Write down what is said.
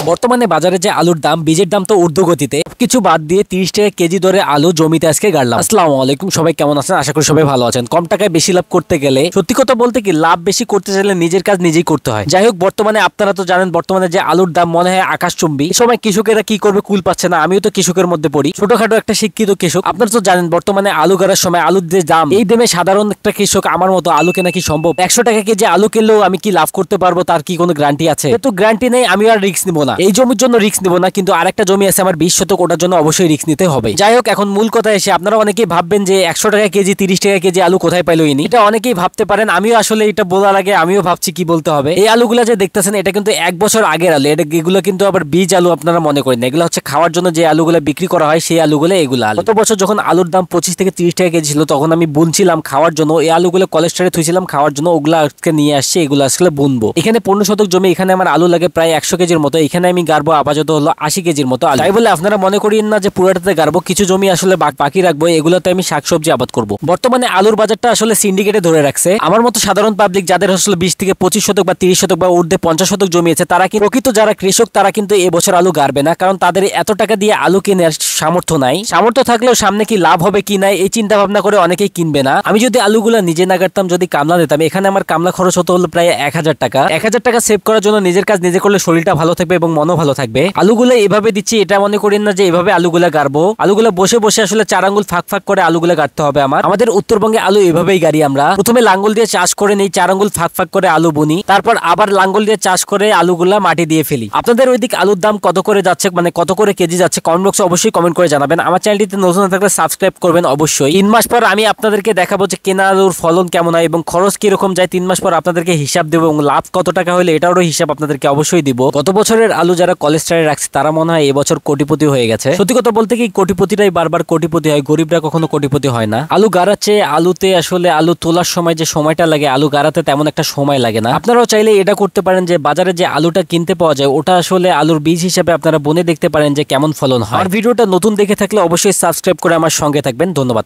বর্তমানে বাজারে যে আলুর দাম, বীজের দাম তো ঊর্ধ্বগতিতে। কিছু বাদ দিয়ে 30 টাকা কেজি দরে আলু জমিতে আজকে গাড়লাম। আসসালামু আলাইকুম, সবাই কেমন আছেন? আশা করি সবাই ভালো আছেন। কম টাকায় বেশি লাভ করতে গেলে, সত্যি কথা বলতে কি, লাভ বেশি করতে চাইলে নিজের কাজ নিজেই করতে হয়। যাই হোক, বর্তমানে আপনারা তো জানেন বর্তমানে যে আলুর দাম মনে হয় আকাশচুম্বী। এই সময় কৃষকেরা কি করবে কুল পাচ্ছে না। আমিও তো কৃষকের মধ্যে পড়ি, ছোটখাটো একটা শিক্ষিত কৃষক। আপনারা তো জানেন বর্তমানে আলু গাড়ার সময় আলুর যে দাম, এই দামে সাধারণ একটা কৃষক আমার মতো আলু কেনা কি সম্ভব? 100 টাকা কেজি আলু কিনলেও আমি কি লাভ করতে পারবো, তার কি কোনো গ্যারান্টি আছে? তো গ্যারান্টি নেই, আমি আর রিস্ক নিব না। এই জমির জন্য রিস্ক নিব না, কিন্তু আরেকটা জমি আছে আমার 20 শতক, ওটার জন্য অবশ্যই রিস্ক নিতে হবে। যাই হোক, এখন মূল কথা এসে আপনারা অনেকেই ভাববেন যে 100 টাকা কেজি 30 টাকা কেজি আলু কোথায় পাইলো ইনি, এটা অনেকেই ভাবতে পারেন। আমিও আসলে এটা বলার আগে আমিও ভাবছি কি বলতে হবে। এই আলুগুলা যে দেখতেছেন এটা কিন্তু 1 বছর আগের আলু। এগুলো কিন্তু আবার বীজ আলু আপনারা মনে করেন না, এগুলো হচ্ছে খাওয়ার জন্য যে আলুগুলো বিক্রি করা হয় সেই আলুগুলো এগুলো আলু। গত বছর যখন আলুর দাম 25 থেকে 30 টাকা কেজি ছিল তখন আমি বুনছিলাম খাওয়ার জন্য, এই আলুগুলো কলেস্টারে থুইছিলাম খাওয়ার জন্য, ওগুলো আজকে নিয়ে আসছে, এগুলো আসলে বুনবো। এখানে 15 শতক জমি, এখানে আমার আলু লাগে প্রায় 100 কেজির মতো। এখানে আমি গাড়বো আপাতত হলো 80 কেজির মতো আলু। তাই বলে আপনারা মনে করেন না যে পুরোটাতে গাড়বো, কিছু জমি আসলে বাকি রাখবো, এগুলোতে আমি শাকসবজি আবাদ করব। বর্তমানে আলুর বাজারটা আসলে সিন্ডিকেটে ধরে রাখছে। আমার মতো সাধারণ পাবলিক যাদের আসলে 20 থেকে 25 শতক বা 30 শতক বা ঊর্ধ্বে 50 শতক জমি আছে, তারা কি প্রকৃত যারা কৃষক তারা কিন্তু এবছর আলু গাড়বে না, কারণ তাদের এত টাকা দিয়ে আলু কেনার সামর্থ্য নাই। সামর্থ্য থাকলেও সামনে কি লাভ হবে কি নাই এই চিন্তা ভাবনা করে অনেকেই কিনবে না। আমি যদি আলুগুলা নিজে না কাটতাম, যদি কামলা দিতাম, এখানে আমার কামলা খরচ হতো হলো প্রায় 1000 টাকা। 1000 টাকা সেভ করার জন্য নিজের কাজ নিজে করলে শরীরটা ভালো থাকবে এবং মনও ভালো থাকবে। আলুগুলো এভাবে দিচ্ছি, এটা মনে করেন না যে এভাবে আলুগুলা গাড়বো। আলুগুলা বসে বসে আসলে 4 আঙ্গুল ফাঁক ফাঁক করে আলুগুলা কাটতে হবে। আমাদের উত্তরবঙ্গে আলু এভাবেই গাড়ি আমরা। প্রথমে লাঙ্গল দিয়ে চাষ করে নেই, 4 আঙ্গুল ফাঁক ফাঁক করে আলু বুনি, তারপর আবার লাঙ্গল দিয়ে চাষ করে আলুগুলা মাটি দিয়ে ফেলি। আপনাদের ওইদিক আলুর দাম কত করে যাচ্ছে, মানে কত করে কেজি যাচ্ছে, কমেন্ট বক্সে অবশ্যই কমেন্ট করে জানাবেন। আমার চ্যানেলটিতে নতুন থাকলে সাবস্ক্রাইব করবেন অবশ্যই। 3 মাস পর আমি আপনাদেরকে দেখাবো যে কেনা আলুর ফলন কেমন হয় এবং খরচ কিরকম যায়। 3 মাস পর আপনাদেরকে হিসাব দেবো এবং লাভ কত টাকা হলে এটারও হিসাব আপনাদেরকে অবশ্যই দিব। গত বছরের আলু যারা কলেস্টারে রাখছে তারা মনে হয় এবছর কোটিপতি হয়ে গেছে। সত্যি কথা বলতে কি, কোটিপতিরাই বারবার কোটিপতি হয়, গরিবরা কখনো কোটিপতি হয় না। আলু গাড়াচ্ছে, আলুতে আসলে আলু তোলার সময় যে সময়টা লাগে, আলু গাড়াতে তেমন একটা সময় লাগে না। আপনারাও চাইলে এটা করতে পারেন যে বাজারে যে আলুটা কিনতে পাওয়া যায় ওটা আসলে আলুর বীজ হিসেবে আপনারা বনে দেখতে পারেন যে কেমন ফলন হয়। আর ভিডিওটা নতুন দেখে থাকলে অবশ্যই সাবস্ক্রাইব করে আমার সঙ্গে থাকবেন। ধন্যবাদ।